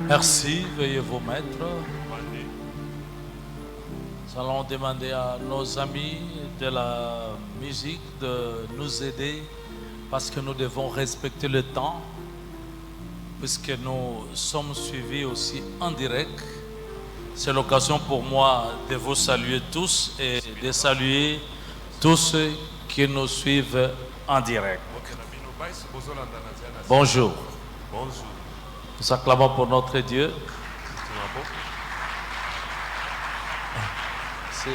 Merci, veuillez vous mettre. Nous allons demander à nos amis de la musique de nous aider parce que nous devons respecter le temps, puisque nous sommes suivis aussi en direct. C'est l'occasion pour moi de vous saluer tous et de saluer tous ceux qui nous suivent en direct. Bonjour. Bonjour. Nous acclamons pour notre Dieu. Merci.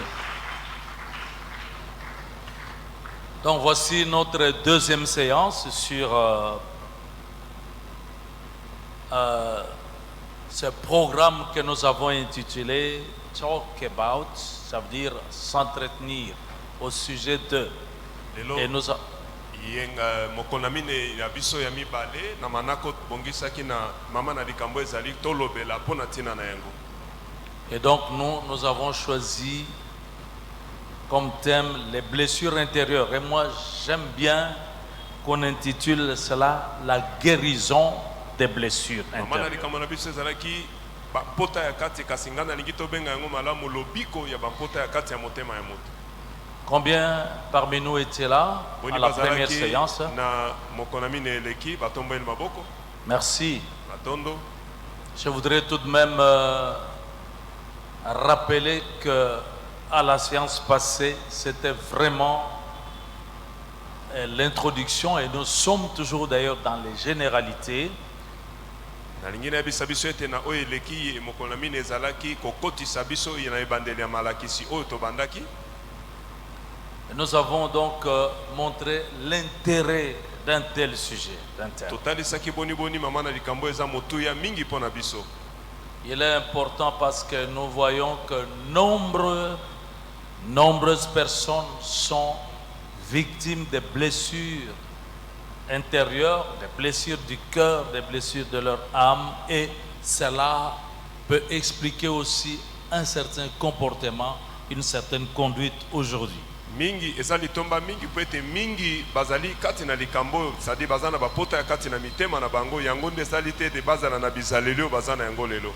Donc voici notre deuxième séance sur ce programme que nous avons intitulé Talk About, ça veut dire s'entretenir au sujet de. Et nous yenga mokonami ne ya biso ya mibale na manako bongisaki na mama na likambo ezali tolobela pona tina na yango. Et donc nous avons choisi comme thème les blessures intérieures. Et moi j'aime bien qu'on intitule cela la guérison des blessures Mama na intérieures. likambo na biso ezalaki ba pota ya kati kasingana lingi to benga yango malamu lobiko ya ba pota ya kati ya motema ya moto. Combien parmi nous étaient là à la première séance? Merci. Je voudrais tout de même rappeler que à la séance passée, c'était vraiment l'introduction et nous sommes toujours d'ailleurs dans les généralités. Nous avons donc montré l'intérêt d'un tel sujet. Il est important parce que nous voyons que nombreuses personnes sont victimes de blessures intérieures, des blessures du cœur, des blessures de leur âme, et cela peut expliquer aussi un certain comportement, une certaine conduite aujourd'hui. Mingi ezali tomba mingi poete mingi bazali kati na likambo sadi bazana ba pota ya kati na mitema na bango yango nde salite de bazana na bizalelio bazana yango lelo.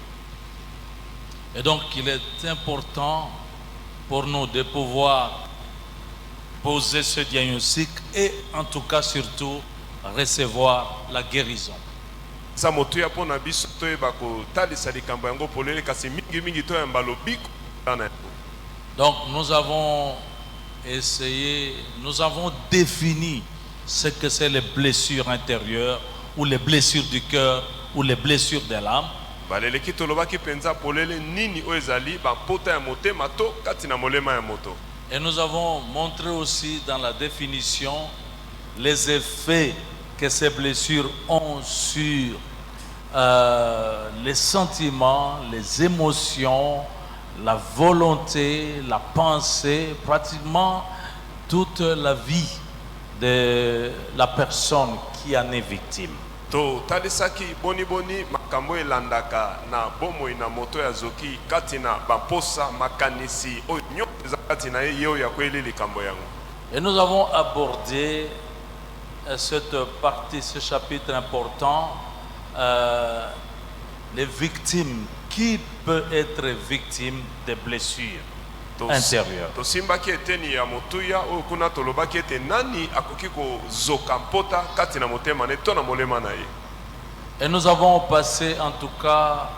Et donc il est important pour nous de pouvoir poser ce diagnostic et en tout cas surtout recevoir la guérison. Sa moto ya pona biso to eba ko talisa likambo yango polele kasi mingi to ya mbalobiko na. Donc nous avons défini ce que c'est les blessures intérieures ou les blessures du cœur ou les blessures de l'âme. Et nous avons montré aussi dans la définition les effets que ces blessures ont sur les sentiments, les émotions, la volonté, la pensée, pratiquement toute la vie de la personne qui en est victime. To talisaki boni makambo elandaka na bomo ina moto ya zoki katina bamposa makanisi o nyoka katina yo ya kweli likambo yango. Et nous avons abordé cette partie, ce chapitre important, les victimes. Qui peut être victime de blessures intérieures? Et nous avons passé en tout cas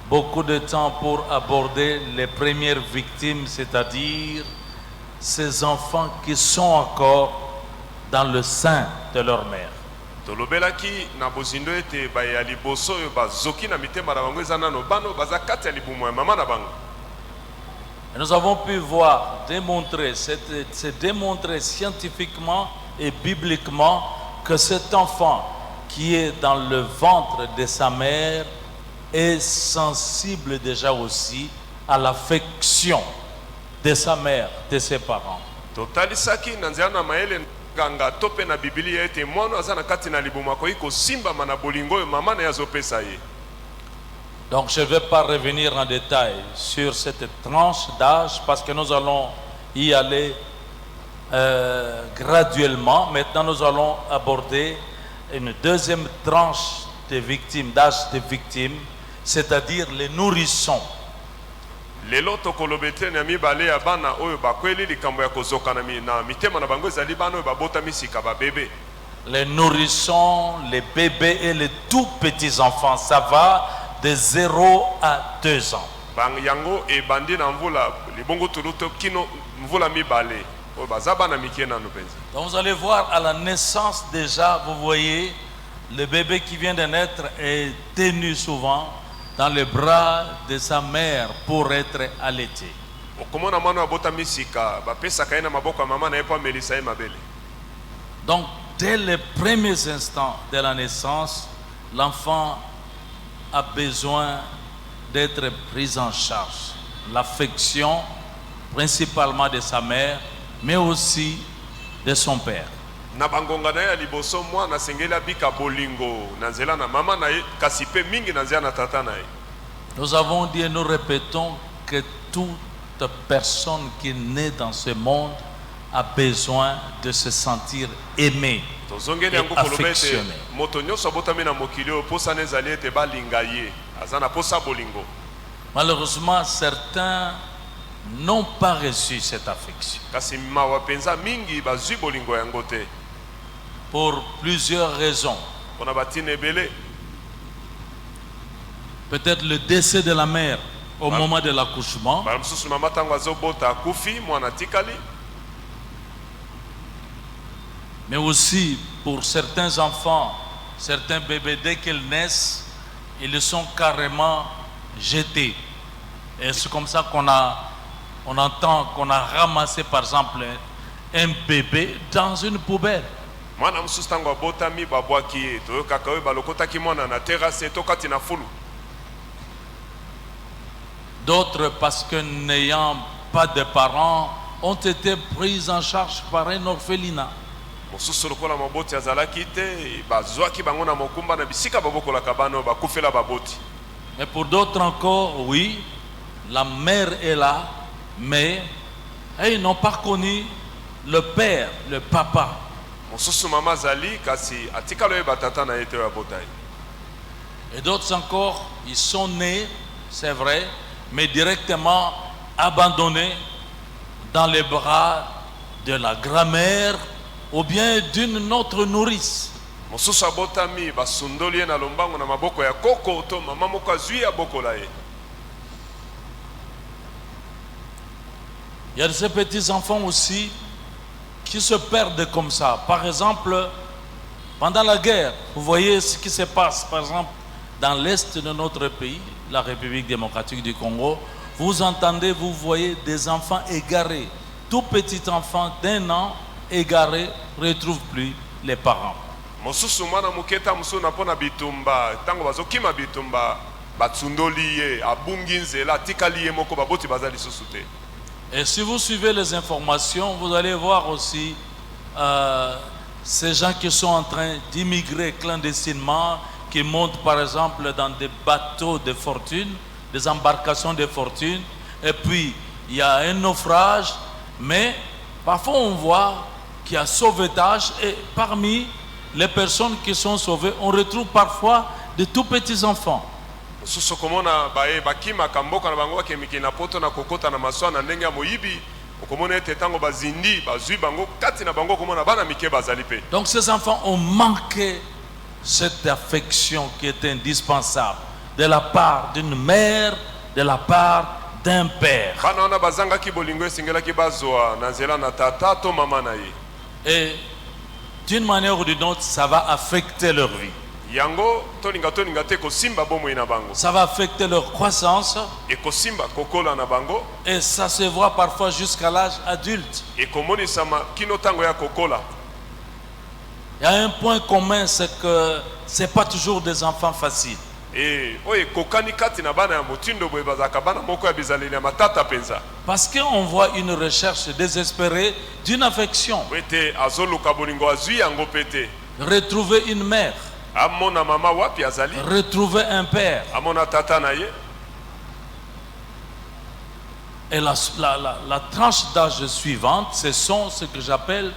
beaucoup de temps pour aborder les premières victimes, c'est-à-dire ces enfants qui sont encore dans le sein de leur mère. Tolobelaki na bozindo ete ba ya liboso yo bazoki na mitema na bango ezana no bano bazakati ya libumu ya mama na bango. Nous avons pu voir, c'est démontrer scientifiquement et bibliquement que cet enfant qui est dans le ventre de sa mère est sensible déjà aussi à l'affection de sa mère, de ses parents. Totalisaki na nzela na maele ganga tope na Biblia ete mwana azana kati na libumu akoki simba mana bolingo yo mama na yazopesa ye. Donc je ne vais pas revenir en détail sur cette tranche d'âge parce que nous allons y aller graduellement. Maintenant nous allons aborder une deuxième tranche des victimes, d'âge des victimes, c'est-à-dire les nourrissons. lelo tokolobete na mibale ya bana oyo bakweli likambo ya kozoka na mitema na bango ezali bana oyo babota misika babebe. Les nourrissons, les bébés et les tout petits enfants, ça va de 0 à 2 ans. Bang yango ebandi na mvula libongo tuluto kino mvula mibale oyo baza bana mikie nanu penza. Donc vous allez voir à la naissance déjà, vous voyez, le bébé qui vient de naître est tenu souvent dans les bras de sa mère pour être allaité. Okomona mwana abota misika bapesaka ye na maboko ya mama na ye po amelisa ye mabele. Donc dès les premiers instants de la naissance, l'enfant a besoin d'être pris en charge. L'affection principalement de sa mère, mais aussi de son père. Na bangonga na ye liboso mwana sengeli abika bolingo na nzela na mama na ye kasi pe mingi na nzela na tata na ye. Nous avons dit et nous répétons que toute personne qui naît dans ce monde a besoin de se sentir aimé et affectionné. Moto nyonso abotami na mokili oyo posa na ezali ete balinga ye aza na posa bolingo. Malheureusement, certains n'ont pas reçu cette affection. Kasi mawa penza mingi bazwi bolingo yango te. Pour plusieurs raisons. Pona batine ebele. Peut-être le décès de la mère au moment de l'accouchement. Bamususu mama tango azobota akufi mwana tikali. Mais aussi pour certains enfants, certains bébés, dès qu'ils naissent, ils sont carrément jetés. Et c'est comme ça qu'on entend qu'on a ramassé par exemple un bébé dans une poubelle. Mwana mususu tango abotami babwaki ye toyokaka oyo balokotaki mwana na terrasse tokati na fulu. D'autres, parce que n'ayant pas de parents, ont été pris en charge par un orphelinat. Mosusu lokola maboti azalaki te bazwaki bango na mokumba na bisika babokolaka bana bakufela baboti. Mais pour d'autres encore, oui, la mère est là, mais ils n'ont pas connu le père, le papa. Mosusu mama zali kasi atikalo ye batata na yete ya botai. Et d'autres encore, ils sont nés, c'est vrai, mais directement abandonnés dans les bras de la grand-mère ou bien d'une autre nourrice. Mosusu abotami basundoli na lombango na maboko ya koko to mama moko azwi ya bokola ye. Il y a de ces petits enfants aussi qui se perdent comme ça. Par exemple, pendant la guerre, vous voyez ce qui se passe, par exemple, dans l'est de notre pays, la République démocratique du Congo, vous entendez, vous voyez des enfants égarés, tout petits enfants d'1 an égarés, ne retrouvent plus les parents. Mosusu mwana muketa musu na pona bitumba tango bazokima bitumba batsundoli ye abungi nzela tikali ye moko baboti bazali susu te. Et si vous suivez les informations, vous allez voir aussi ces gens qui sont en train d'immigrer clandestinement, qui montent par exemple dans des bateaux de fortune, des embarcations de fortune, et puis il y a un naufrage, mais parfois on voit qu'il y a sauvetage, et parmi les personnes qui sont sauvées, on retrouve parfois de tout petits enfants. Mosusu komona bae bakima kamboka na bango bakemiki na poto na kokota na maswa na ndenge ya moyibi okomona ete tango bazindi bazwi bango kati na bango komona bana mike bazali pe. Donc ces enfants ont manqué cette affection qui est indispensable de la part d'une mère, de la part d'un père. Bana wana bazangaki bolingo esingelaki bazwa na nzela na tata to mama na ye. Et d'une manière ou d'une autre, ça va affecter leur vie. Yango tolinga te kosimba bomoi na bango. Ça va affecter leur croissance. Et kosimba kokola na bango. Et ça se voit parfois jusqu'à l'âge adulte. Et komoni sama kino tango ya kokola. Il y a un point commun, c'est que c'est pas toujours des enfants faciles. Et oye kokani kati na bana ya motindo boye bazaka bana moko ya bizaleli ya matata penza. Parce qu'on voit une recherche désespérée d'une affection. Wete azoluka bolingo azwi yango pete. Retrouver une mère. Amona mama wapi azali. Retrouver un père. Amona tata na ye. Et la tranche d'âge suivante, ce sont ce que j'appelle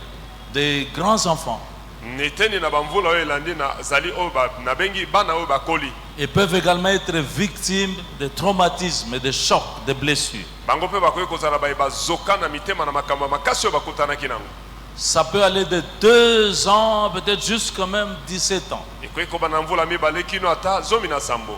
des grands enfants. neteni na bamvula oyo elandi na zali oyo nabengi bana oyo bakoli. Ils peuvent également être victimes de traumatismes, de chocs, de blessures. Bango pe bakoki kozala bazoka na mitema na makambo makasi oyo bakutanaki nango. Ça peut aller de 2 ans, peut-être jusqu'à même 17 ans. Ekoki koba na mvula mibale kino ata zomi na sambo.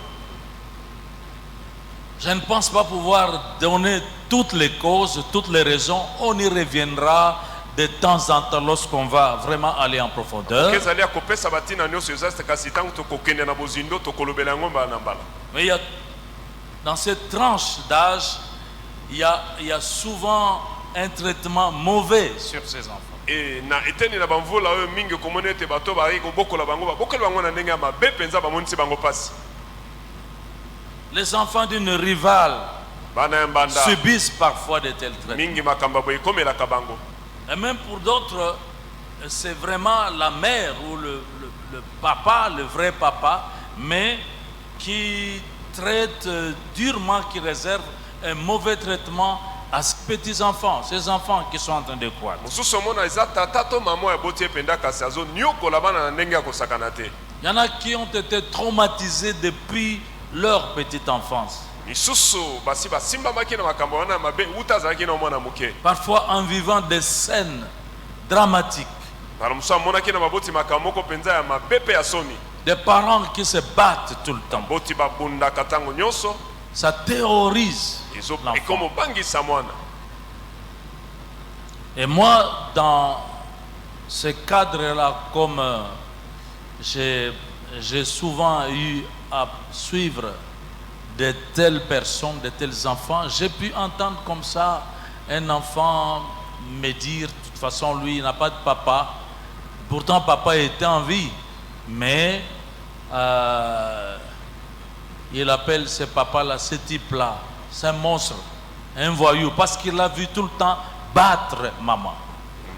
Je ne pense pas pouvoir donner toutes les causes, toutes les raisons. On y reviendra de temps en temps lorsqu'on va vraiment aller en profondeur. Mais il y a, dans cette tranche d'âge, il y a souvent un traitement mauvais sur ces enfants. Les enfants d'une rivale subissent parfois de tels traitements. Et même pour d'autres, c'est vraiment la mère ou le papa, le vrai papa, mais qui traite durement, qui réserve un mauvais traitement à ces petits enfants, ces enfants qui sont en train de croître. Il y en a qui ont été traumatisés depuis leur petite enfance. Parfois en vivant des scènes dramatiques. Des parents qui se battent tout le temps. Ça terrorise l'enfant. Et moi, dans ce cadre-là, comme j'ai souvent eu à suivre de telles personnes, de tels enfants, j'ai pu entendre comme ça un enfant me dire, de toute façon lui il n'a pas de papa, pourtant papa était en vie, mais il appelle ce papa-là, ce type-là, c'est un monstre, un voyou, parce qu'il a vu tout le temps battre maman.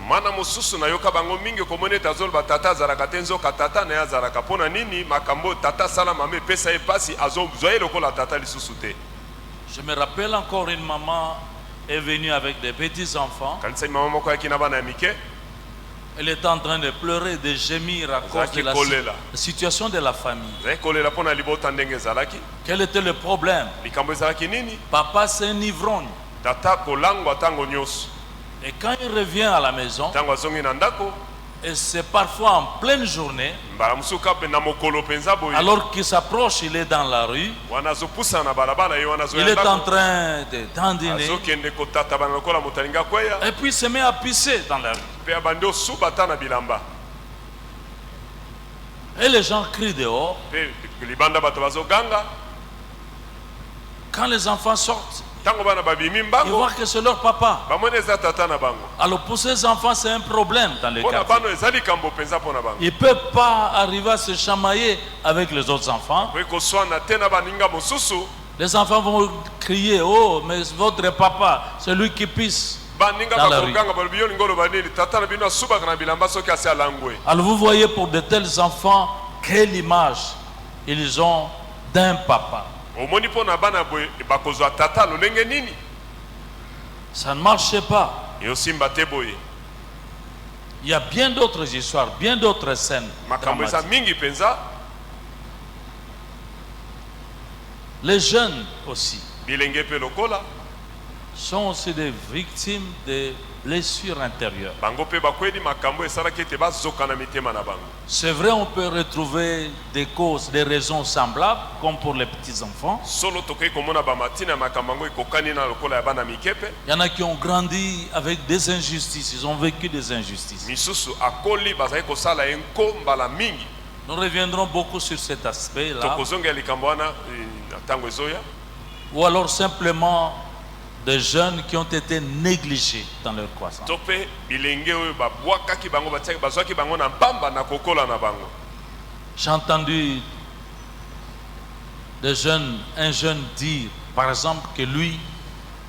Mana mususu na yoka bango mingi komone tazol batata zaraka tenzo katata na yazaraka pona nini makambo tata sala mame pesa e pasi azo zoye lokola tata lisusu te. Je me rappelle encore une maman est venue avec des petits enfants. Kanisa maman moko yakina bana mike. Elle était en train de pleurer, de gémir à cause de la situation de la famille. Quel était le problème? Papa c'est un ivrogne. Et quand il revient à la maison, et c'est parfois en pleine journée, alors qu'il s'approche, il est dans la rue, il est en train de dandiner, et puis il se met à pisser dans la rue. Et les gens crient dehors. Quand les enfants sortent, ils voient que c'est leur papa. Alors pour ces enfants, c'est un problème dans le quartier. Ils ne peuvent pas arriver à se chamailler avec les autres enfants. Les enfants vont crier, oh, mais votre papa, c'est lui qui pisse dans la rue. Alors vous voyez pour de tels enfants, quelle image ils ont d'un papa. Ça ne marchait pas. Il y a bien d'autres histoires, bien d'autres scènes. Les jeunes aussi sont aussi des victimes de blessures intérieures. C'est vrai, on peut retrouver des causes, des raisons semblables, comme pour les petits enfants. Il y en a qui ont grandi avec des injustices, ils ont vécu des injustices. Nous reviendrons beaucoup sur cet aspect-là. Ou alors simplement des jeunes qui ont été négligés dans leur croissance. J'ai entendu un jeune dire, par exemple, que lui,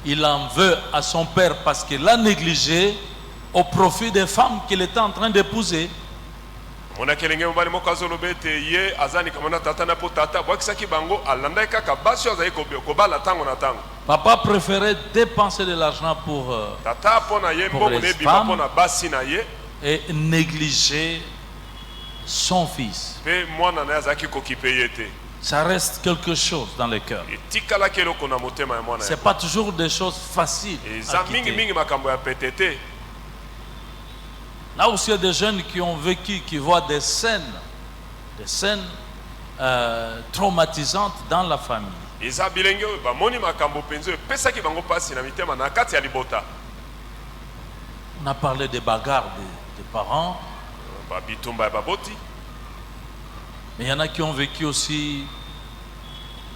il en veut à son père parce qu'il l'a négligé au profit des femmes qu'il était en train d'épouser. Papa préférait dépenser de l'argent pour les femmes et négliger son fils. Pe mwana na azaki kokipe yete. Ça reste quelque chose dans le cœur. Etikala keloko na motema ya mwana. C'est pas toujours des choses faciles à mingi quitter. mingi makambo ya petete. Là aussi, il y a des jeunes qui ont vécu, qui voient des scènes traumatisantes dans la famille. Eza bilenge ba moni makambo penzo pesaki bango pasi na mitema na kati ya libota. On a parlé des bagarres des parents. Ba bitumba ba boti. Mais il y en a qui ont vécu aussi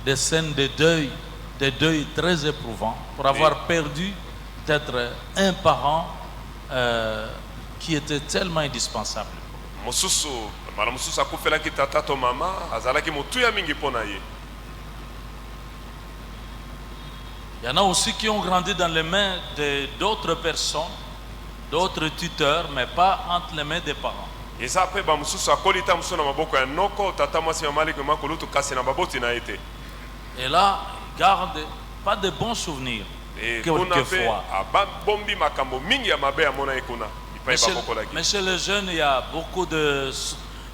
des scènes de deuil très éprouvants pour avoir perdu peut-être un parent qui était tellement indispensable. Mosusu mala mosusu akufelaki tata to mama azalaki motuya mingi pona ye. Il y en a aussi qui ont grandi dans les mains d'autres personnes, d'autres tuteurs, mais pas entre les mains des parents. Eza pe ba mosusu akolita mosusu na maboko ya noko tata mwasi ya mali kema kolutu kasi na baboti na ete. Et là, ils gardent pas de bons souvenirs. Quelquefois. Bombi makambo mingi ya mabe ya mona ekuna. Mais chez les jeunes, il y a beaucoup de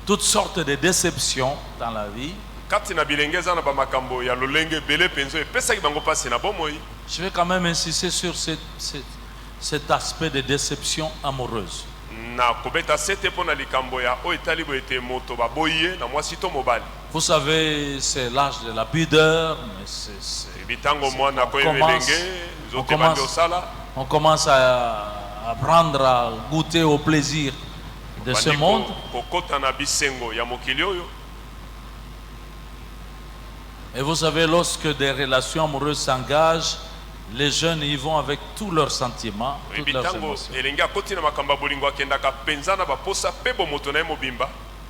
toutes sortes de déceptions dans la vie. Je vais quand même insister sur cet aspect de déception amoureuse. Vous savez, c'est l'âge de la pudeur, mais on commence à apprendre à goûter au plaisir de ce monde. Et vous savez, lorsque des relations amoureuses s'engagent, les jeunes y vont avec tous leurs sentiments, toutes leurs émotions.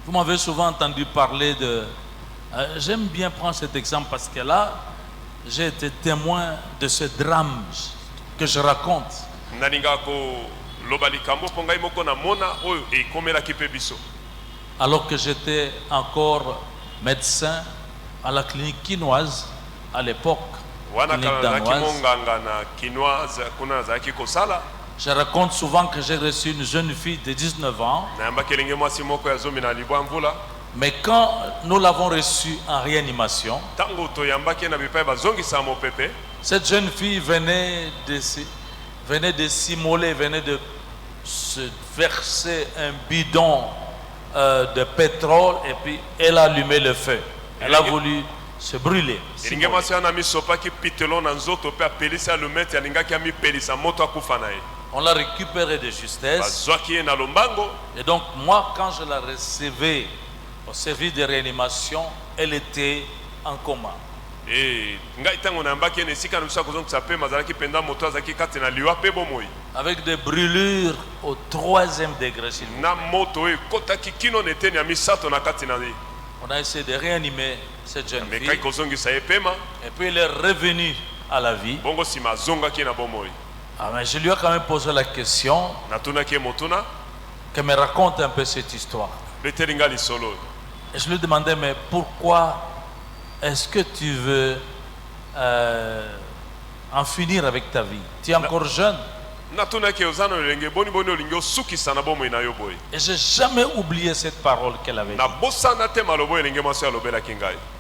Vous m'avez souvent entendu parler de... j'aime bien prendre cet exemple parce que là, j'ai été témoin de ce drame que je raconte. Alors que j'étais encore médecin à la clinique quinoise à l'époque, je raconte souvent que j'ai reçu une jeune fille de 19 ans. Mais quand nous l'avons reçue en réanimation, cette jeune fille venait de s'immoler, venait de se verser un bidon de pétrole et puis elle a allumé le feu. Elle a voulu se brûler. On l'a récupérée de justesse. Et donc moi, quand je la recevais au service de réanimation, elle était en coma. Avec des brûlures au 3e degré. On a essayé de réanimer cette jeune fille. Et puis elle est revenue à la vie. Ah, mais je lui ai quand même posé la question qu'elle me raconte un peu cette histoire. Et je lui ai demandé, mais pourquoi est-ce que tu veux en finir avec ta vie? Tu es encore jeune. Et j'ai jamais oublié cette parole qu'elle avait dit.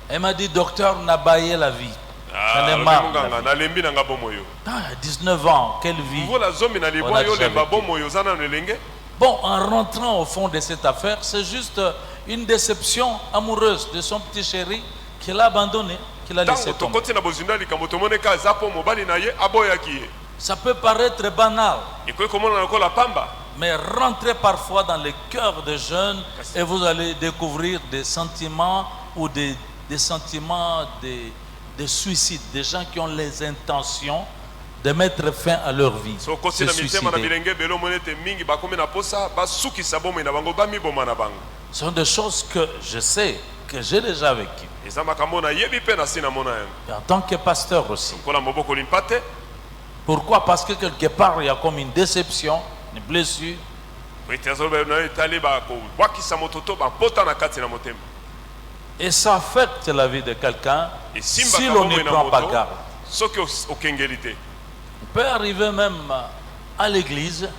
Elle m'a dit, docteur, on a baillé la vie. J'en ai marre de la vie. 19 ans, quelle vie. Bon, en rentrant au fond de cette affaire, c'est juste une déception amoureuse de son petit chéri qu'il a abandonné, qu'il a laissé tomber. Ça peut paraître banal, mais rentrez parfois dans le cœur des jeunes et vous allez découvrir des sentiments ou des sentiments de suicide, des gens qui ont les intentions de mettre fin à leur vie, se suicider. Ce sont des choses que je sais, que j'ai déjà vécues. Et en tant que pasteur aussi. Pourquoi? Parce que quelque part, il y a comme une déception, une blessure. Et ça affecte la vie de quelqu'un si l'on ne prend pas garde. On peut arriver même à l'église,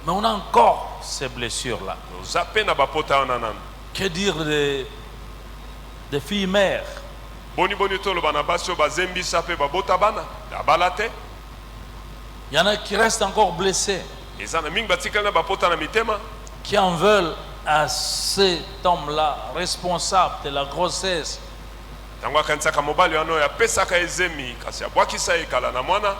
Mais on a encore ces blessures-là. Zape na bapota wana nanu. Que dire des filles mères? Boni tolo bana basi oyo bazembisa pe babota bana abala te. Il y en a qui restent encore blessés, Eza na mingi batikali na bapota na mitema. qui en veulent à cet homme-là responsable de la grossesse. Tango akanisaka mobali wana oyo apesaka ezemi kasi abwakisa ye kala na mwana.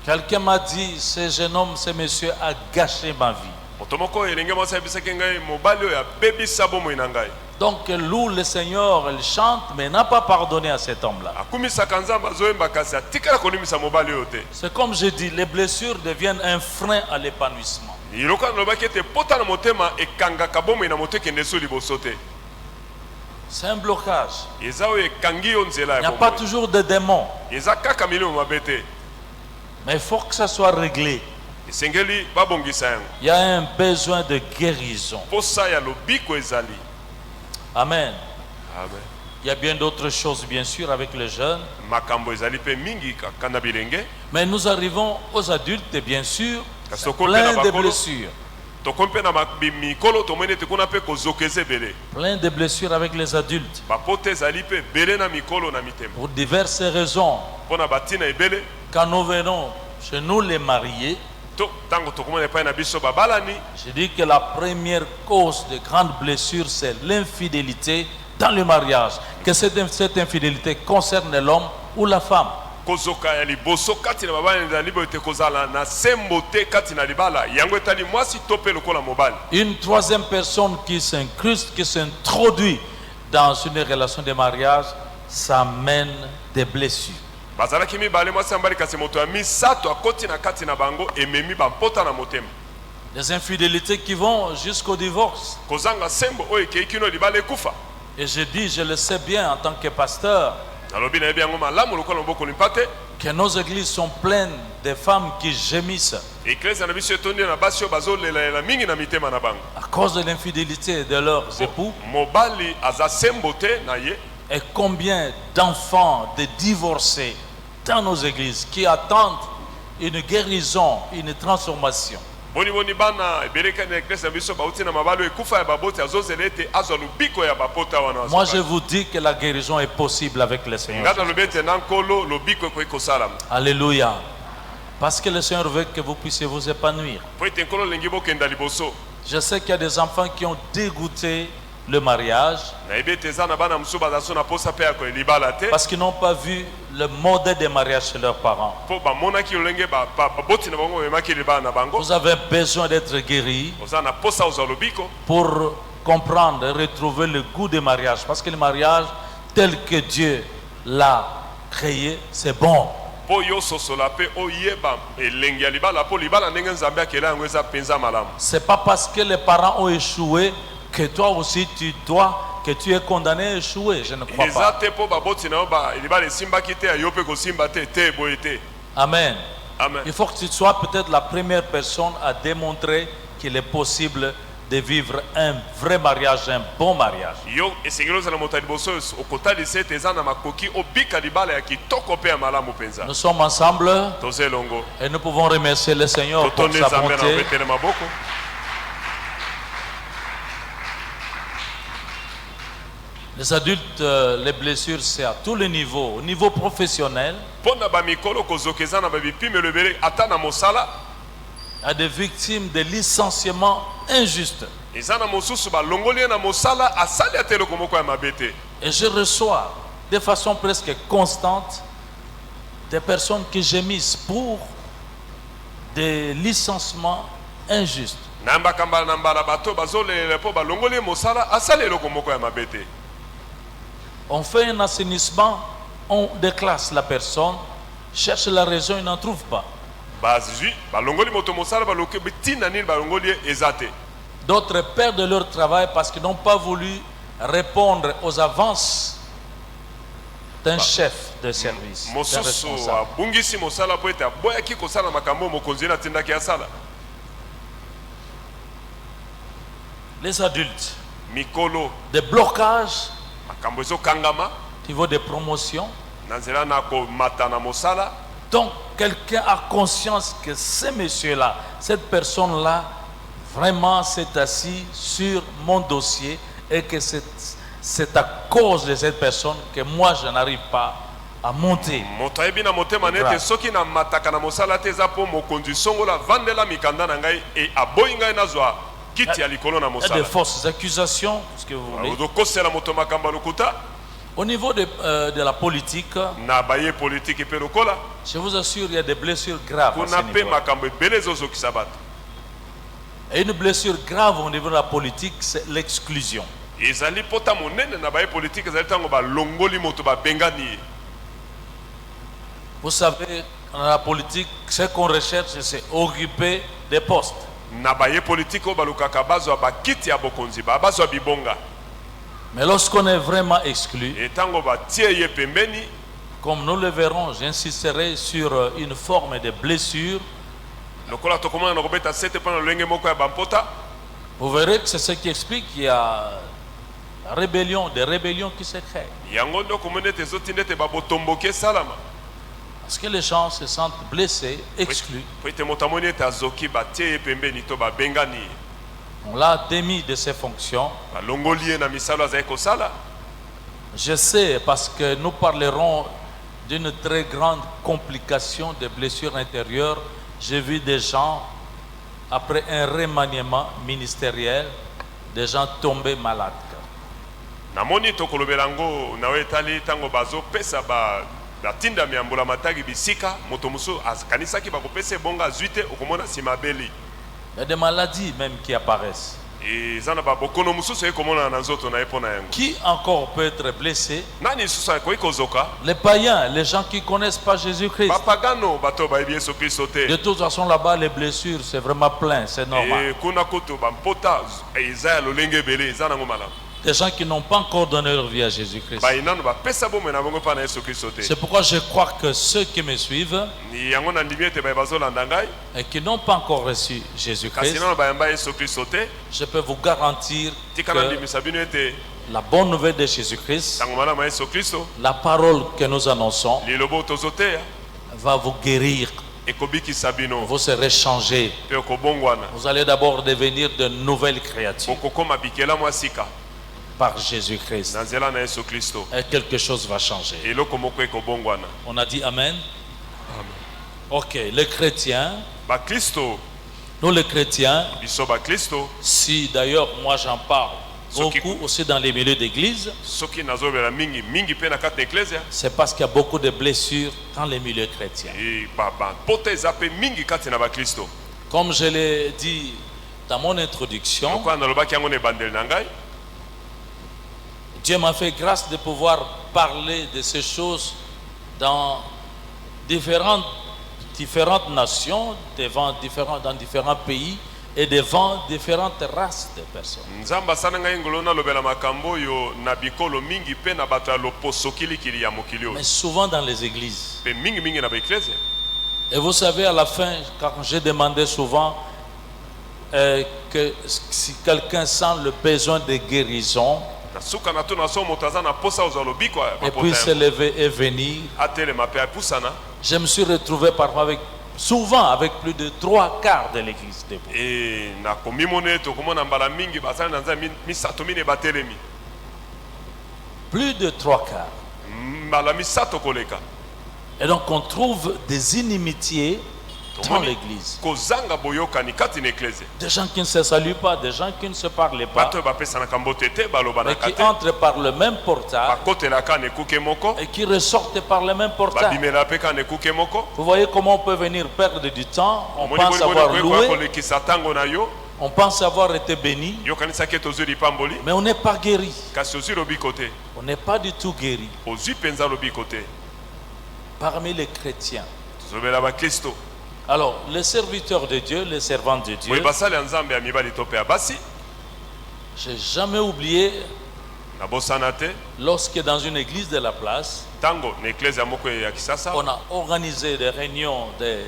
Quelqu'un m'a dit, ce jeune homme, ce monsieur a gâché ma vie. Moto moko oyo elenge mwasi ayebisaki ngai mobali oyo abebisa bomoi na ngai. Donc loue le Seigneur, il chante, mais n'a pas pardonné à cet homme-là. Akumisaka nzambe azoyemba kasi atikala kolimisa mobali oyo te. C'est comme je dis, les blessures deviennent un frein à l'épanouissement. Iloka nalobaki ete pota na motema ekangaka bomoi na moto ekende so liboso te. C'est un blocage. Eza oyo ekangi yo nzela Il n'y ya a pas bomoi. toujours de démons, Eza kaka milimo mabe te. mais il faut que ça soit réglé. Esengeli babongisa yango. Il y a un besoin de guérison. Posa ya lobiko ezali. Amen. Amen. Il y a bien d'autres choses, bien sûr, avec les jeunes. Makambo ezali pe mingi kaka na bilenge. Mais nous arrivons aux adultes, et bien sûr, Parce c'est qu'on peut plein la de bakolo. blessures. Tokomi mpe na mikolo tomoni ete kuna mpe kozokeza ebele. Plein de blessures avec les adultes. Bapota ezali mpe ebele na mikolo na mitema. Pour diverses raisons. Mpo na batina ebele. Quand nous venons chez nous les mariés, Tango tokomona epai na biso babalani. je dis que la première cause de grandes blessures, c'est l'infidélité dans le mariage. Que cette infidélité concerne l'homme ou la femme. Kozoka ya liboso kati na babali ezali bo ete kozala na sembo te kati na libala. Yango etali mwasi to pe lokola mobali. Une troisième personne qui s'incruste, qui s'introduit dans une relation de mariage, ça mène des blessures. Bazalaki mibale mwasi ambali kasi moto ya misato akoti na kati na bango ememi bampota na motema. Des infidélités qui vont jusqu'au divorce. Kozanga sembo oyo ekei kino libala ekufa. Et je dis, je le sais bien en tant que pasteur, Nalobi nayebi yango malamu lokola moboko limpate. que nos églises sont pleines de femmes qui gémissent Eklezia na biso etondi na basi oyo bazolela mingi na mitema na bango. à cause de l'infidélité de leurs époux. Mobali aza sembo te na ye. Et combien d'enfants, de divorcés dans nos églises qui attendent une guérison, une transformation. Boni bana ebeleka na eklezia na biso bauti na mabalo ekufa ya baboti azozela ete azwa lubiko ya bapota wana. Moi, je vous dis que la guérison est possible avec le Seigneur. Ngata lobi ete na nkolo lobiko ekoki kosalama. Alléluia. Parce que le Seigneur veut que vous puissiez vous épanouir. Po ete nkolo olingi bokenda liboso. Je sais qu'il y a des enfants qui ont dégoûté le mariage Nayebi ete eza na bana mosusu baza so na posa mpe ya kolibala te. parce qu'ils n'ont pas vu le modèle de mariage chez leurs parents. Po bamonaki lolenge baboti na bango bamemaki libala na bango. Vous avez besoin d'être guéri Oza na posa ozwa lobiko. pour comprendre et retrouver le goût du mariage. Parce que le mariage, tel que Dieu l'a créé, c'est bon. Po yo sosola mpe oyeba elengi ya libala po libala ndenge nzambe akela yango eza mpenza malamu. C'est pas parce que les parents ont échoué que toi aussi que tu es condamné à échouer. Je ne crois Eza pas. te po baboti na yo libala esimbaki te yo mpe kosimba te te boye te. Amen. Amen. Il faut que tu sois peut-être la première personne à démontrer qu'il est possible de vivre un vrai mariage, un bon mariage. Yo esengeli ozala moto ya liboso okotalisa ete eza na makoki obika libala ya kitoko mpe ya malamu mpenza. Nous sommes ensemble Toza elongo. et nous pouvons remercier le Seigneur pour Totonde sa nzambe na bonté. obetele maboko. Les adultes, les blessures, c'est à tous les niveaux. Au niveau professionnel, Mpo na bamikolo kozoka eza na babipimelo ebele ata na mosala. il y a des victimes de licenciements injustes. Eza na mosusu balongoli ye na mosala asali ata eloko moko ya mabe te. Et je reçois de façon presque constante des personnes qui gémissent pour des licenciements injustes. Nayambaka mbala na mbala bato bazolelela mpo balongoli ye mosala asali eloko moko ya mabe te. On fait un assainissement, on déclasse la personne, cherche la raison, il n'en trouve pas. Bazwi balongoli moto mosala baloke bitina nini balongoli ye eza te. D'autres perdent leur travail parce qu'ils n'ont pas voulu répondre aux avances d'un chef de service, d'un Mosusu responsable. abungisi mosala po ete aboyaki kosala makambo oyo mokonzi ye natindaki asala. Les adultes, Mikolo des blocages makambo ezokangama au niveau des promotions. na nzela na komata na mosala. Donc, quelqu'un a conscience que ce monsieur-là, cette personne-là vraiment s'est assis sur mon dossier et que c'est à cause de cette personne que moi je n'arrive pas à monter. moto ayebi na motema nete soki na mataka na mosala te eza mpo mokonzi songola vandela mikanda na ngai e aboyi ngai nazwa kiti ya likolo na Il y a des mosala fausses accusations, ce que vous voulez. okosela moto makambo ya lokuta Au niveau de la politique, na baye politiki mpe lokola je vous assure, il y a des blessures graves à kuna ce mpe niveau. makambo ebele ezozokisa bato Et une blessure grave au niveau de la politique, c'est l'exclusion. ezali pota monene na baye politiki ezali ntango balongoli moto babengani ye. Vous savez, dans la politique, ce qu'on recherche, c'est occuper des postes. na baye politiki oyo balukaka bazwa bakiti ya bokonzi bazwa bibonga Mais lorsqu'on est vraiment exclu, e ntango batie ye pembeni comme nous le verrons, j'insisterai sur une forme de blessure. lokola tokomona na kobeta sete mpo na lolenge moko ya bampota Vous verrez que c'est ce qui explique qu'il y a des rébellions qui se créent. yango nde okomona ete ezotinda ete babotomboki esalama Parce que les gens se sentent blessés, exclus. po ete moto amoni ete azoki batie ye pembeni to babengani ye On l'a démis de ses fonctions. balongoli ye na misalo azali kosala. Je sais, parce que nous parlerons d'une très grande complication des blessures intérieures. J'ai vu des gens, après un remaniement ministériel, des gens tomber malades. namoni tokolobela yango na oyo etali ntango bazopesa batindami ya mbula matagi bisika moto mosusu akanisaki bakopesa ebongo azwi te okomona nsima abeli Il y a des maladies même qui apparaissent. eza na babokono mosusu ekomonana na nzoto na ye mpo na yango Qui encore peut être blessé? nani lisusu akoki kozoka Les païens, les gens qui ne connaissent pas Jésus-Christ. bapagano bato bayebi yesu kristo De te toute façon, là-bas, les blessures, c'est vraiment plein, c'est normal. kuna kutu bampota eza ya lolenge ebele eza nango malamu Des gens qui n'ont pas encore donné leur vie à Jésus-Christ. bayinano bapesa bomoi na bango mpa na yesu kristo te C'est pourquoi je crois que ceux qui me suivent yango na ndimi ete baye bazolanda ngai et qui n'ont pas encore reçu kasi Jésus-Christ, nano bayamba yesu kristo te je peux vous garantir tika na que ndimisa bino ete la bonne nouvelle de Jésus-Christ, ntango malamu ya yesu kristo la parole que nous annonçons, liloba tozoteya va vous guérir. ekobikisa bino Vous serez changés. mpe okobongwana Vous allez d'abord devenir de nouvelles créatures okokoma bikelamu ya sika par Jésus-Christ. na nzela na yesu kristo Et quelque chose va changer. eloko moko ekobongwana. On a dit Amen. Ok, les chrétiens, Bakristo, nous les chrétiens, biso bakristo, si d'ailleurs moi j'en parle Ce qui- beaucoup aussi dans les milieux d'église, soki nazobela mingi mingi mpe na kati na eklesia c'est parce qu'il y a beaucoup de blessures dans les milieux chrétiens. bapota eza mpe mingi kati na bakristo. Comme je l'ai dit dans mon introduction, lokola nalobaki yango na ebandeli na ngai Dieu m'a fait grâce de pouvoir parler de ces choses dans différentes nations, dans différents pays et devant différentes races de personnes. nzambe asala ngai ngolo nalobela makambo oyo na bikolo mingi mpe na bato ya loposo kilikili ya mokili oyo Mais souvent dans les églises. mpe mingi na baeklesia. Et vous savez, à la fin, quand j'ai demandé souvent que si quelqu'un sent le besoin de guérison, na suka na to na so moto aza na posa ozwa lobiko ya et puis se mapota lever et venir, atelema mpe apusana je me suis retrouvé parfois souvent avec plus de 3/4 de l'église debout. e nakomi mona ete okomona mbala mingi bazali na nzambe misato mine batelemi Plus de 3/4. mbala misato koleka Et donc on trouve des inimitiés dans l'église. kozanga boyokani kati na eklesia Des gens qui ne se saluent pas, des gens qui ne se parlent pas, bato oyo bapesanaka mbote te mais balobanaka qui te entrent par le même portail bakotelaka na ekuke moko et qui ressortent par le même portail. babimela mpe kaka na ekuke moko Vous voyez comment on peut venir perdre du temps. On omoni pense avoir bolingo ekoya loué, kolekisa ntango na yo on pense avoir été béni, yokanisaki ete ozwi lipamboli mais on n'est pas guéri. kasi ozwi lobiko te On n'est pas du tout guéri. ozwi mpenza lobiko te. Parmi les chrétiens. tozobela bakristo Alors, les serviteurs de Dieu, les servants de Dieu, boye basali ya nzambe ya mibali to mpe ya basi j'ai jamais oublié nabosana te lorsque dans une église de la place, ntango na eklesia moko ya kisasa on a organisé des réunions de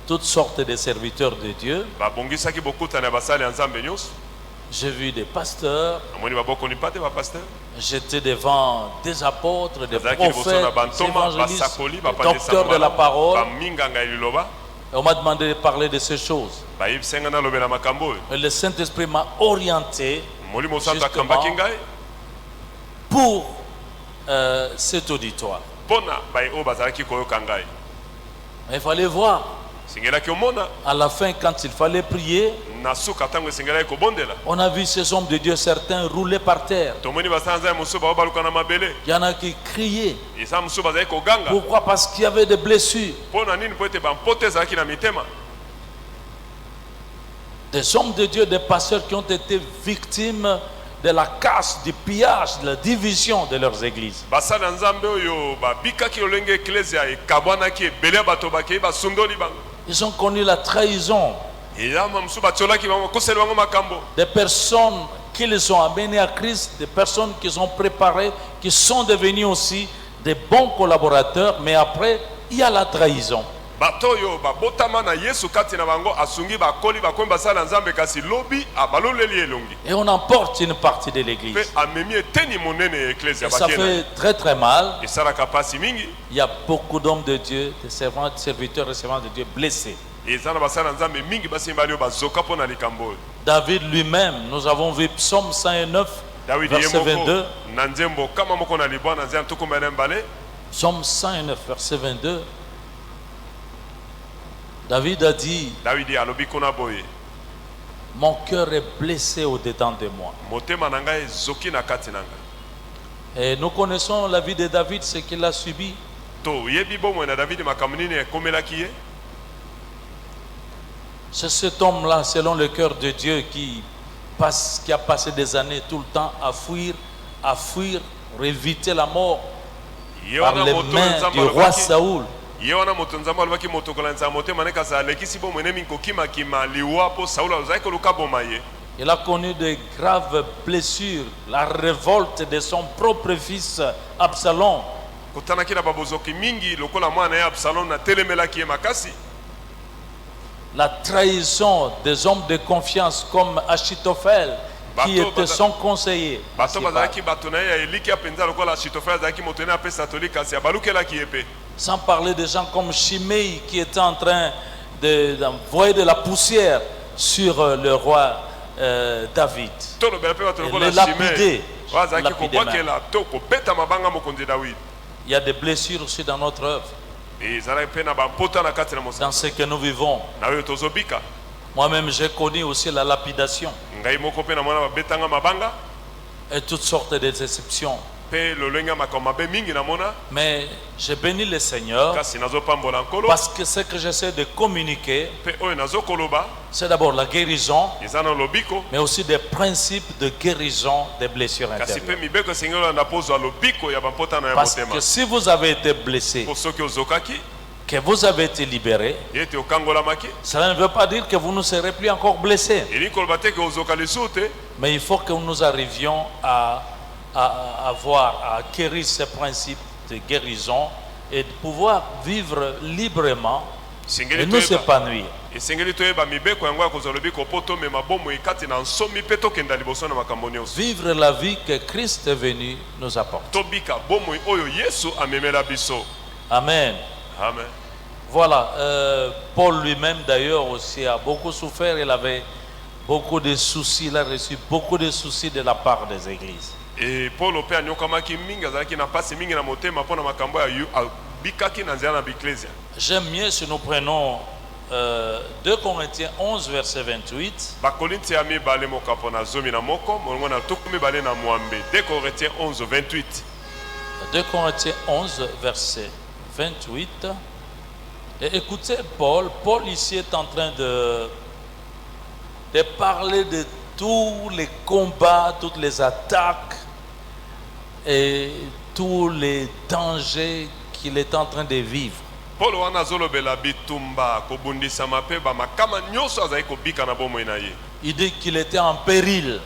toutes sortes de serviteurs de Dieu. babongisaki bokutana ya basali ya nzambe nyonso. J'ai vu des pasteurs, namoni babokoni mpa te bapaster j'étais devant des apôtres, des bazalaki liboso na prophètes, des bantoma évangélistes, basakoli des docteurs de la bapanzisaka parole. baminganga ya liloba Et on m'a demandé de parler de ces choses. bayibisenga nalobela makambo oyo. Et le Saint-Esprit m'a orienté Molimo santo justement akambaki ngai pour cet auditoire. mpona baye oyo bazalaki koyoka ngai. Mais il fallait voir. Esengelaki omona À la fin, quand il fallait prier, na suka ntango esengelaki kobondela. on a vu ces hommes de Dieu, certains rouler par terre. Tomoni basala nzambe mosusu bao baluka na mabele. Il y en a qui criaient. Eza mosusu bazalaki koganga. Pourquoi? Parce qu'il y avait des blessures. Mpona nini po ete bampoto ezalaki na mitema. Des hommes de Dieu, des pasteurs qui ont été victimes de la casse, du pillage, de la division de leurs églises. Basala nzambe oyo babikaki lolenge eklesia ekabwanaki ebele ya bato bakei basundoli bango. Ils ont connu la trahison eyama mosusu batiolaki bango bakoseli bango makambo. des personnes qu'ils ont amenées à Christ, des personnes qu'ils ont préparées, qui sont devenues aussi des bons collaborateurs, mais après, il y a la trahison. Bato oyo babotama na Yesu kati na bango asungi bakoli bakomi basala nzambe kasi lobi abaloleli elongi. Et on emporte une partie de Pe l'église. amemi eteni monene ya eklesia Et ça bakiena. fait très très mal. Esalaka pasi mingi. Il y a beaucoup d'hommes de Dieu, de servants, de serviteurs et servants de Dieu blessés. Eza na basala nzambe mingi basi bali oyo bazoka mpona likambo oyo. David lui-même, nous avons vu Psaume 109, Dawidi ye verset 22. moko na nzembo kama moko na libwa na nzembo tukumba na mbale. Psaume 109, verset 22. David a dit, Dawidi alobi kuna boye. mon cœur est blessé au-dedans de moi. Motema na ngai ezoki na kati na ngai. Et nous connaissons la vie de David, ce qu'il a subi. To yebi bomoi na Davidi makambo nini ekomelaki ye. C'est cet homme-là, selon le cœur de Dieu, qui a passé des années tout le temps à fuir, éviter la mort Ye par wana les moto mains nzambe du roi alobaki. Saoul. Ye wana moto nzambe alobaki motokola nzambe motema ne kasi alekisi bomoi ne mingi kokima liwa mpo Saulo azalaki koluka boma ye. Il a connu de graves blessures, la révolte de son propre fils Absalom. Kotanaki na babozoki mingi lokola mwana ya Absalom na telemelaki ye makasi. La trahison des hommes de confiance comme Achitophel, qui Bato était baza- son conseiller. Bato principal. bazalaki bato na ye ya eliki ya mpenza lokola Achitofele azalaki moto ne apesa toli kasi abalukelaki ye mpe. Sans parler de gens comme Shimei qui était en train d'envoyer de la poussière sur le roi David. Tolobela mpe bato lokola Le lapidé. Shimei oyo azalaki Lapidé kobwakela to kobeta mabanga mokonzi Dawidi. Il y a des blessures aussi dans notre œuvre, Ezalaki mpe na bampota na kati na dans mosala ce que nous vivons. na oyo tozobika. Moi-même, j'ai connu aussi la lapidation Ngai moko mpe na mwana babetanga mabanga et toutes sortes de déceptions. mpe lolenge ya makambo mabe mingi namona Mais j'ai béni le Seigneur kasi nazopambola nkolo parce que ce que j'essaie de communiquer, mpe oyo nazokoloba c'est d'abord la guérison, eza na lobiko mais aussi des principes de guérison des blessures kasi mpe intérieures. mibeko esengeli olanda mpo ozwa lobiko ya bampota na ya Parce motema que si vous avez été blessé, mpo soki ozokaki que vous avez été libéré, ye ete okangolamaki cela ne veut pas dire que vous ne serez plus encore blessé. elingi koloba te ke ozoka lisusu te Mais il faut que nous arrivions à acquérir ces principes de guérison et de pouvoir vivre librement et esengeli nous toyeba s'épanouir. esengeli toyeba mibeko yango ya kozwa lobiko mpo tomema bomoi kati na nsomi mpe tokenda liboso na makambo nyonso Vivre la vie que Christ est venu nous apporter. tobika bomoi oyo yesu amemela biso. Amen. Amen. Voilà, Paul lui-même d'ailleurs aussi a beaucoup souffert, il avait beaucoup de soucis, il a reçu beaucoup de soucis de la part des églises. E Paulo mpe anyokamaki mingi azalaki na pasi mingi na motema mpo na makambo ya abikaki na nzela na biklesia. J'aime mieux si nous prenons 2 Corinthiens 11, verset 28. bakorinti ya mibale mokapo na zomi na moko molongo na tuku mibale na mwambe 2 Corinthiens 11 28. 2 Corinthiens 11, verset 28. Et écoutez Paul. Paul ici est en train de parler de tous les combats, toutes les attaques et tous les dangers qu'il est en train de vivre. Paulo wana azolobela bitumba kobundisama mpe bamakama nyonso azali kobika na bomoi na ye. Il dit qu'il était en péril.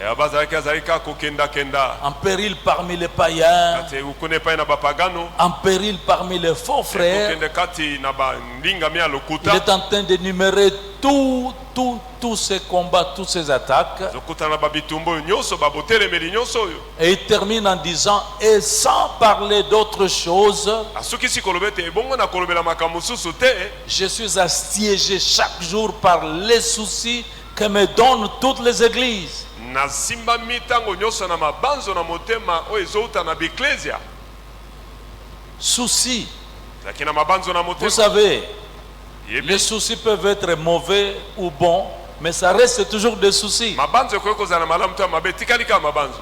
abazalaki azalaki kaka kokendakenda en péril parmi les païens, kati ukuna epai na bapagano en péril parmi les faux frères. kokende kati na balingami ya Il lokuta est en train d'énumérer tous ces combats, toutes ces attaques. azokutana na babitumba oyo nyonso babotelemeli nyonso oyo Et il termine en disant, et sans parler d'autre chose, asukisi koloba ete ebongo na kolobela makambo mosusu te je suis assiégé chaque jour par les soucis que me donnent toutes les églises. nasimbami ntango nyonso na mabanzo na motema oyo ezouta na bieklesia Soucis. ezalaki na mabanzo na Vous motema savez, yebi les soucis peuvent être mauvais ou bons, mais ça reste toujours des soucis. mabanzo ekoki kozala na malamu to ya mabe etikali kaka mabanzo.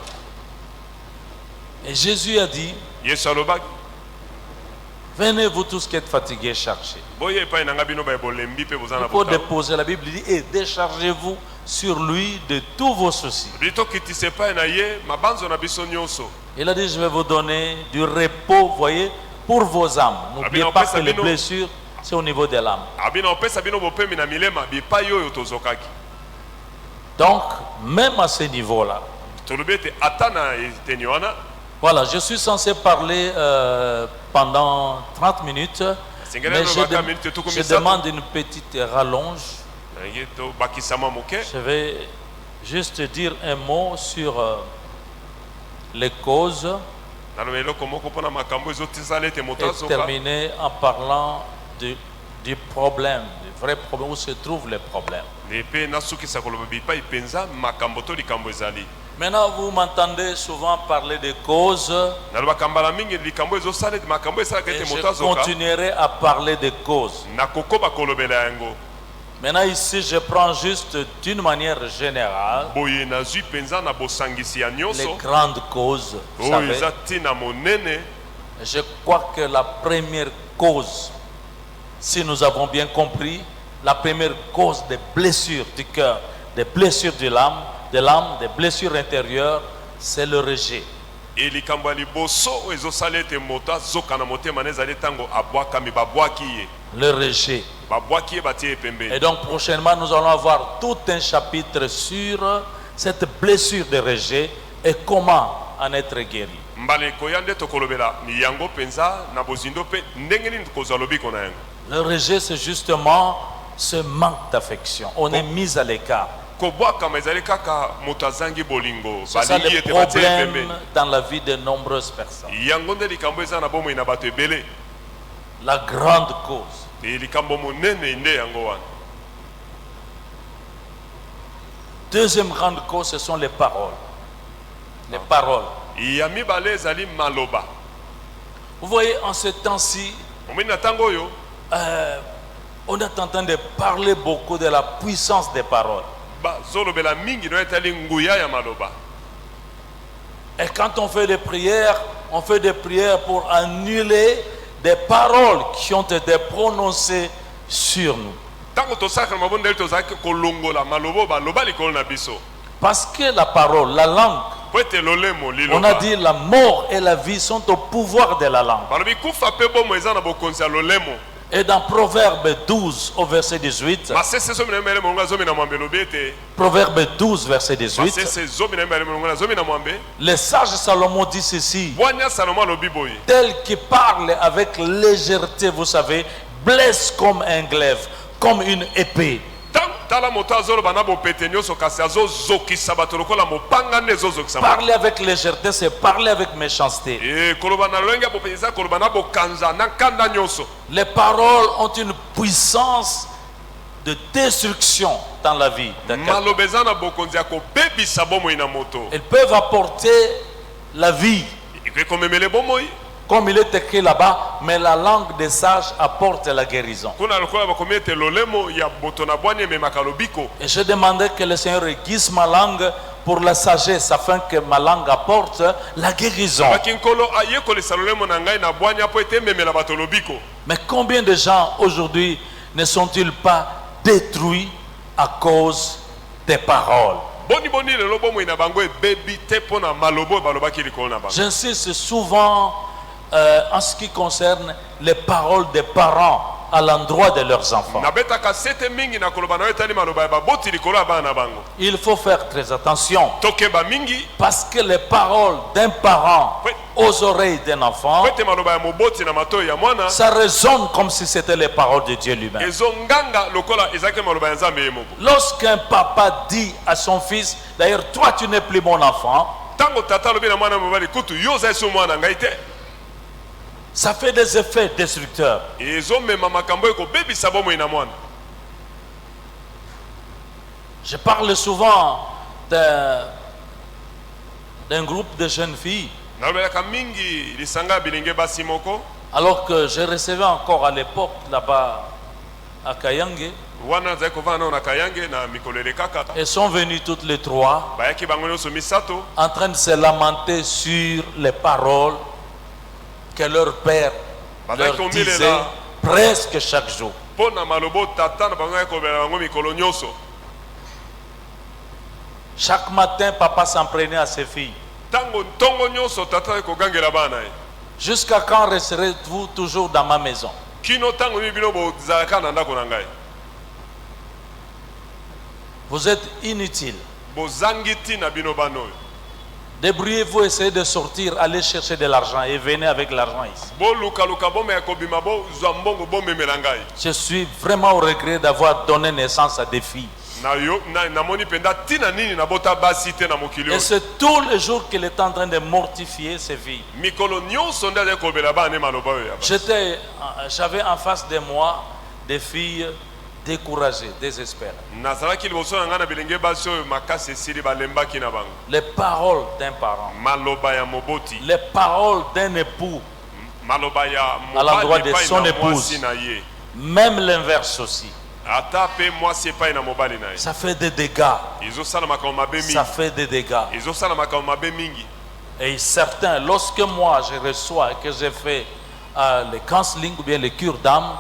Et Jésus a dit, Yesu alobaki venez vous tous qui êtes fatigués, chargés. boye epai na nga bino baebolembi mpe boza na Il faut botalo déposer, la Bible dit, et déchargez-vous sur lui de tous vos soucis. bitokitisa epai na ye mabanzo na biso nyonso. Il a dit, je vais vous donner du repos, voyez, pour vos âmes. N'oubliez Abino pas pesa que les bino. blessures, c'est au niveau de l'âme. abina opesa bino bopemi na milema bipai oyo tozokaki. Donc, même à ce niveau-là, tolobi ete ata na eteni wana voilà, je suis censé parler pendant 30 minutes, mais je demande une petite rallonge. naye tobakisama moke Je vais juste dire un mot sur les causes naloba eloko moko mpona makambo ezotisala ete moto et azoka terminer en parlant du problème, du vrai problème, où se trouvent les problèmes. epe nasukisa koloba bipai mpenza makambo to likambo ezali. Maintenant, vous m'entendez souvent parler des causes, nalobaka mbala mingi likambo ezosala ete makambo esalaka et ete je moto azoka continuerai à parler des causes. nakokoba kolobela yango. Maintenant, ici, je prends juste d'une manière générale boye nazwi mpenza na bosangisi ya les nyonso grandes causes. Vous oyo savez, eza ntina monene. je crois que la première cause, si nous avons bien compris, la première cause des blessures du cœur, des blessures de l'âme, des blessures intérieures, c'est le rejet. e likambo ya liboso oyo ezosala ete moto azoka na motema na ezali ntango abwakami babwaki ye Le rejet. babwaki ye batie ye Et pembeni. donc prochainement, nous allons avoir tout un chapitre sur cette blessure de rejet et comment en être guéri. mbala ekoya nde tokolobela yango mpenza na bozindo mpe ndenge nini kozwa lobiko na yango. Le rejet, c'est justement ce manque d'affection. On est mis à l'écart. kobwakama ezali kaka moto azangi bolingo C'est ça balingi le ete batie ye problème pembeni. dans la vie de nombreuses personnes. yango nde likambo eza na bomoi na bato ebele. La grande cause. e likambo monene nde yango wana. Deuxième grande cause, ce sont les paroles. Les paroles. ya mibale ezali maloba. Vous voyez, en ce temps-ci, omoni na ntango oyo on est en train de parler beaucoup de la puissance des paroles. bazolobela mingi no etali nguya ya maloba. Et quand on fait des prières pour annuler des paroles qui ont été prononcées sur nous. ntango tosalaka na mabondeli tozalaki kolongola maloba baloba likolo na biso Parce que la parole, la langue, po ete lolemo on a liloba dit la mort et la vie sont au pouvoir de la langue. balobi kufa mpe bomo eza na bokonzi ya lolemo. Et dans Proverbe 12 au verset 18, masese zomi na mibale molongo ya zomi na mwambe elobi ete Proverbe 12 verset 18, masese zomi na mibale molongo ya zomi na mwambe le sage Salomon dit ceci: bwani ya salomo alobi boye tel qui parle avec légèreté, vous savez, blesse comme un glaive, comme une épée. tala moto azoloba na bopete nyonso kasi azozokisa bato lokola mopanga nde ezozokisa bato. Parler avec légèreté, c'est parler avec méchanceté. koloba na lolenge ya bopete eza koloba na bokanza na nkanda nyonso. Les paroles ont une puissance de destruction dans la vie de quelqu'un. maloba eza na bokonzi ya kobebisa bomoi na moto. Elles peuvent apporter la vie, ekoki komemele bomoi comme il est écrit là-bas, mais la langue des sages apporte la guérison. kuna lokola bakomi ete lolemo ya moto na bwani ememaka lobiko. Et je demandais que le Seigneur aiguise ma langue pour la sagesse, afin que ma langue apporte la guérison. baki nkolo ayekolisa lolemo na ngai na bwani apo ete ememela bato lobiko. Mais combien de gens aujourd'hui ne sont-ils pas détruits à cause des paroles? boni lelo bomoi na bango ebebi te mpo na maloba oyo balobaki likolo na bango. J'insiste souvent en ce qui concerne les paroles des parents. à l'endroit de leurs enfants. nabetaka sete mingi na koloba na etali maloba ya baboti likolo ya bana bango. Il faut faire très attention Tokeba mingi parce que les paroles d'un parent aux oreilles d'un enfant, pete maloba ya moboti na matoi ya mwana ça résonne comme si c'était les paroles de Dieu lui-même. ezonganga lokola ezaki maloba ya Nzambe ye moko. Lorsqu'un papa dit à son fils, d'ailleurs toi tu n'es plus mon enfant, Tango tata lobi na mwana mobali kutu yo za so mwana ngai te. ça fait des effets destructeurs. Ezomema makambo eko bebisa bomoi na mwana. Je parle souvent d'un groupe de jeunes filles, Nalobelaka mingi lisanga bilenge basi moko alors que je recevais encore à l'époque là-bas à Kayange. wana zai kovana na Kayange na mikolele kaka. Elles sont venues toutes les trois Bayaki bango nyonso misato en train de se lamenter sur les paroles que leur père leur disait presque chaque jour. pona malobo tata na bango ya kobela bango mikolo nyonso. Chaque matin, papa s'en prenait à ses filles. Tango ntongo nyonso tata ekogangela bana ye. Jusqu'à quand resterez-vous toujours dans ma maison? Kino tango ni bino bozalaka na ndako na ngai. Vous êtes inutile. Bozangi tina bino bano. Débrouillez-vous, essayez de sortir, allez chercher de l'argent et venez avec l'argent ici. Bo luka luka bome ya kobima bo zwambongo bomemela ngai. Je suis vraiment au regret d'avoir donné naissance à des filles. Na yo na moni penda tina nini na bota basi te na mokili. Et c'est tous les jours qu'il est en train de mortifier ces filles. Mikolo nyonso nda kobela bana maloba yo ya. J'avais en face de moi des filles découragées, désespérées. Nazalaki liboso na ngana bilenge basi oyo makasi esili balembaki na bango. Les paroles d'un parent, Maloba ya moboti. les paroles d'un époux, Maloba ya à l'endroit de mobali son na épouse. mwasi na ye. Même l'inverse aussi. Ata pe mwasi epai na mobali na ye. Ça fait des dégâts. Ezosala makambo mabe mingi. Ça fait des dégâts. Ezosala makambo mabe mingi. Et certains, lorsque moi je reçois et que j'ai fait le counseling ou bien les cures d'âme,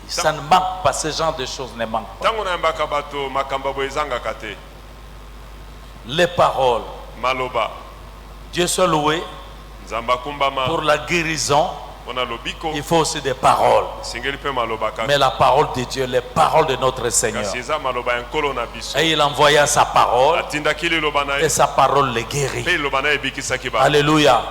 ça ne manque pas, ce genre de choses ne manquent pas. Tango na yambaka bato makambo bo ezangaka te. Les paroles. Maloba. Dieu soit loué Nzamba kumbama. pour la guérison. On a lobiko. Il faut aussi des paroles. Singeli pe maloba kaka. Mais la parole de Dieu, les paroles de notre Seigneur. Kasi eza maloba ya nkolo na biso. Et il envoya sa parole Atindaki liloba na et ye. sa parole les guérit. Pe liloba na ye ebikisaki ba. Alléluia.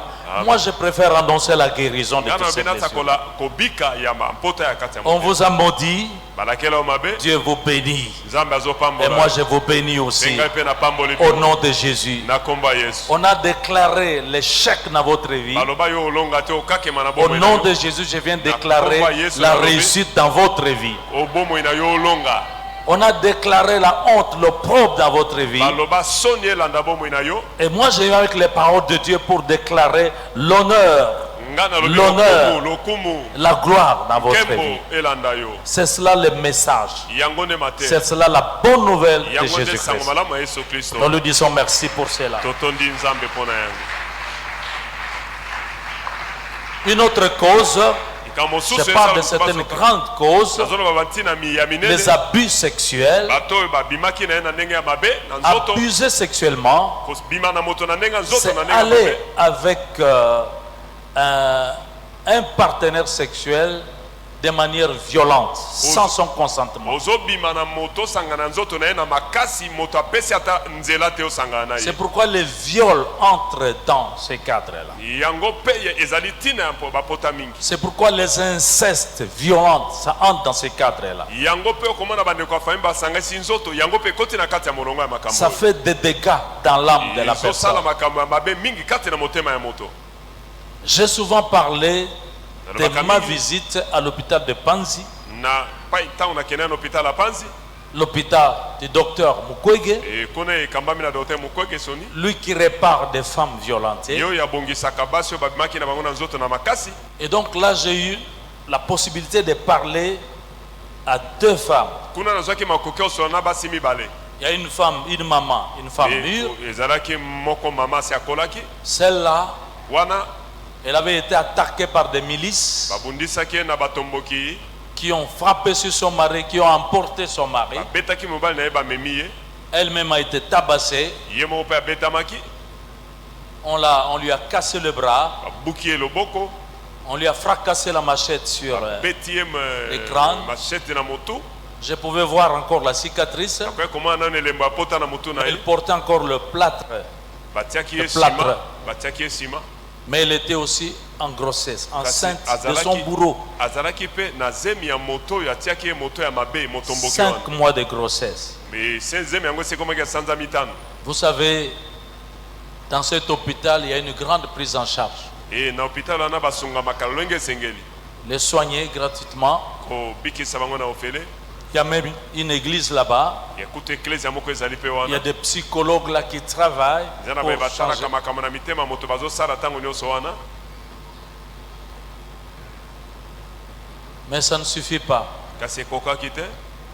Moi je préfère annoncer la guérison de tous Ngana ces benata blessures. kola kobika ya mpota ya kati ya On mokili. vous a maudit, Balakela o mabe. Dieu vous bénit. Nzambe Et azopambola. moi je vous bénis aussi. Ngai pe na pamboli. Au nom de Jésus. Na komba Yesu. On a déclaré l'échec dans votre vie. Baloba yo olonga te okakema na Au bomo. nom de Jésus, je viens déclarer la réussite dans votre vie. O bomo ina yo olonga. On a déclaré la honte, l'opprobre dans votre vie. Baloba soni elanda bomo ina yo. Et moi, je viens avec les paroles de Dieu pour déclarer l'honneur, Ngana lobi L'honneur. lokumu. la gloire dans votre Kembo vie. elanda yo. C'est cela le message. Yango ne mate. C'est cela la bonne nouvelle de Yango ne Jésus-Christ. sango malamu ya Yesu Kristo. Nous lui disons merci pour cela. Totondi Nzambe pona yango. Une autre cause, Kamo je susu parle de eza certaines bazoka. grandes causes, Nazoloba bantina mi ya minene. les abus sexuels, Bato oyo babimaki na ye na ndenge ya mabe na nzoto. abuser sexuellement, Kobima na moto na ndenge ya nzoto c'est na ndenge ya aller mabe. avec un partenaire sexuel de manière violente, sans son consentement. Ozobima na moto sangana nzoto na ye na makasi moto apesi ata nzela te osangana na C'est ye. pourquoi les viols entrent dans ces cadres-là. Yango pe ezali tina ya bapota mingi. C'est pourquoi les incestes violents, ça entre dans ces cadres-là. Yango pe okomona bandeko ya famille basangasi nzoto yango pe ekoti na kati ya molongo ya makambo. Ça fait des dégâts dans l'âme de la Ezosala personne. makambo ya mabe mingi kati na motema ya moto. J'ai souvent parlé de Nalobaka ma mingi. visite à l'hôpital de Panzi, Na pai ntango nakende na hôpital ya Panzi. l'hôpital du docteur Mukwege, Kuna ekambami na docteur Mukwege soni. lui qui répare des femmes violentées. Yo ya bongisaka basi oyo babimaki na bango na nzoto na makasi. Et donc là, j'ai eu la possibilité de parler à deux femmes. Kuna nazwaki makoki osolo na basi mibale. Il y a une femme, une maman, une femme mûre. Ezalaki moko mama si akolaki. Celle-là, Wana elle avait été attaquée par des milices babundisaki ye na batomboki. qui ont frappé sur son mari, qui ont emporté son mari. Babetaki mobali na ye bamemi ye. Elle-même a été tabassée. Ye moko mpe abetamaki. On lui a cassé le bras. Babuki ye loboko. On lui a fracassé la machette sur l'écran. Je pouvais voir encore la cicatrice. Elle portait encore le plâtre. Mais elle était aussi en grossesse, enceinte de son bourreau. 5 mois de grossesse. Vous savez, dans cet hôpital, il y a une grande prise en charge. Les soigner gratuitement. Il y a même une église là-bas. Il y a des psychologues là qui travaillent pour changer. Mais ça ne suffit pas.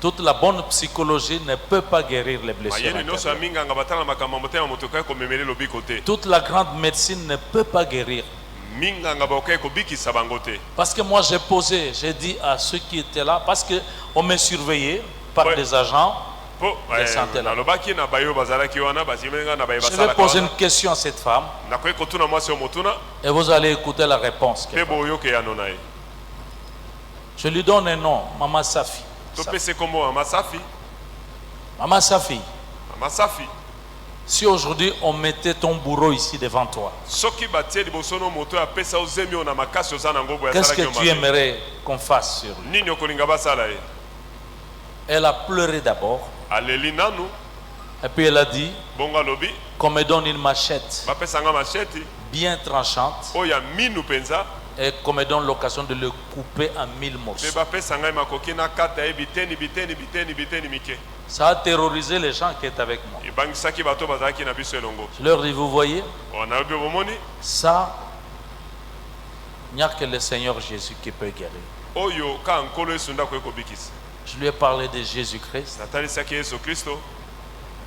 Toute la bonne psychologie ne peut pas guérir les blessures. Toute la grande médecine ne peut pas guérir. Parce que moi j'ai dit à ceux qui étaient là, parce qu'on me surveillait par des agents de santé là. Je vais poser une question à cette femme et vous allez écouter la réponse. Je lui donne un nom, Maman Safi. Maman Safi. Si aujourd'hui on mettait ton bourreau ici devant toi, qu'est-ce que tu aimerais qu'on fasse sur lui? Elle a pleuré d'abord. Et puis elle a dit qu'on me donne une machette bien tranchante et qu'on me donne l'occasion de le couper en 1000 morceaux. Ça a terrorisé les gens qui étaient avec moi. Je leur dis, vous voyez, ça, il n'y a que le Seigneur Jésus qui peut guérir. Je lui ai parlé de Jésus-Christ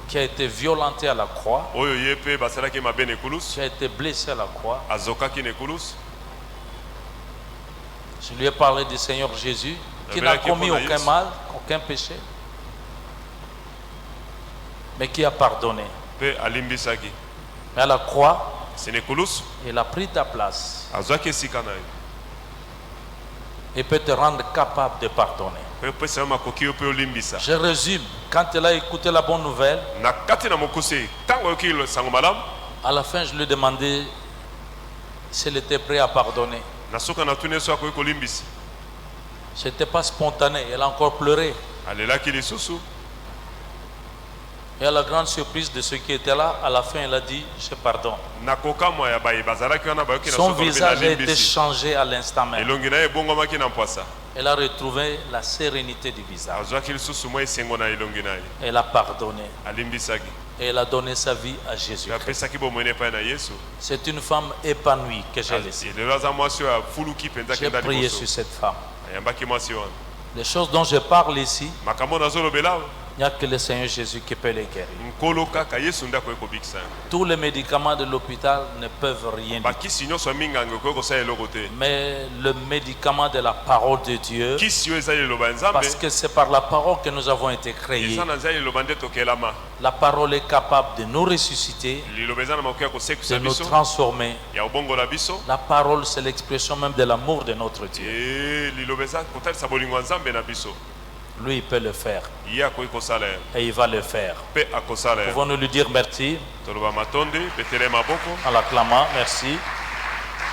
qui a été violenté à la croix, qui a été blessé à la croix. Je lui ai parlé du Seigneur Jésus qui n'a commis aucun mal, aucun péché, mais qui a pardonné. Mais à la croix, il a pris ta place. Il peut te rendre capable de pardonner. Je résume, quand elle a écouté la bonne nouvelle, à la fin je lui ai demandé s'il était prêt à pardonner. Ce n'était pas spontané, elle a encore pleuré. Et à la grande surprise de ceux qui étaient là, à la fin elle a dit, je pardonne. Son visage a été changé à l'instant même. Elle a retrouvé la sérénité du visage. Elle a pardonné. Et elle a donné sa vie à Jésus. C'est une femme épanouie que j'ai laissée. J'ai prié sur cette femme. Les choses dont je parle ici, il n'y a que le Seigneur Jésus qui peut les guérir. Tous les médicaments de l'hôpital ne peuvent rien dire. Mais le médicament de la parole de Dieu, parce que c'est par la parole que nous avons été créés. La parole est capable de nous ressusciter, de nous transformer. La parole, c'est l'expression même de l'amour de notre Dieu. Lui, il peut le faire. Et il va le faire. Pouvons-nous lui dire merci en l'acclamant? Merci.